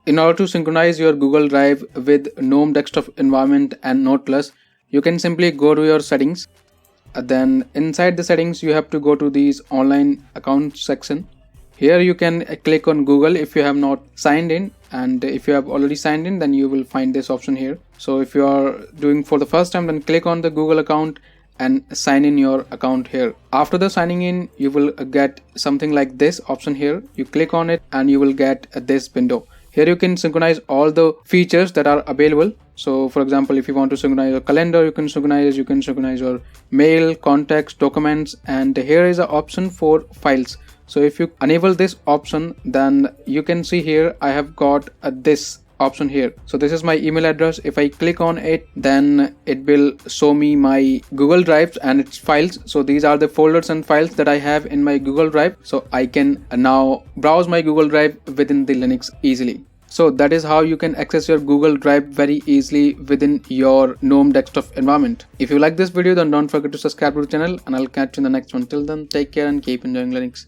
In order to synchronize your Google Drive with Gnome desktop environment and Nautilus, you can simply go to your settings. Then inside the settings, you have to go to these online account section. Here you can click on Google if you have not signed in, and if you have already signed in, then you will find this option here. So if you are doing for the first time, then click on the Google account and sign in your account here. After the signing in, you will get something like this option here. You click on it and you will get this window. Here you can synchronize all the features that are available. So for example, if you want to synchronize your calendar, you can synchronize your mail, contacts, documents, and here is an option for files. So if you enable this option, then you can see here I have got this option here. So this is my email address. If I click on it, then it will show me my Google Drive and its files. So these are the folders and files that I have in my Google Drive. So I can now browse my Google Drive within the Linux easily. So that is how you can access your Google Drive very easily within your Gnome desktop environment. If you like this video, then don't forget to subscribe to the channel, and I'll catch you in the next one. Till then, take care and keep enjoying Linux.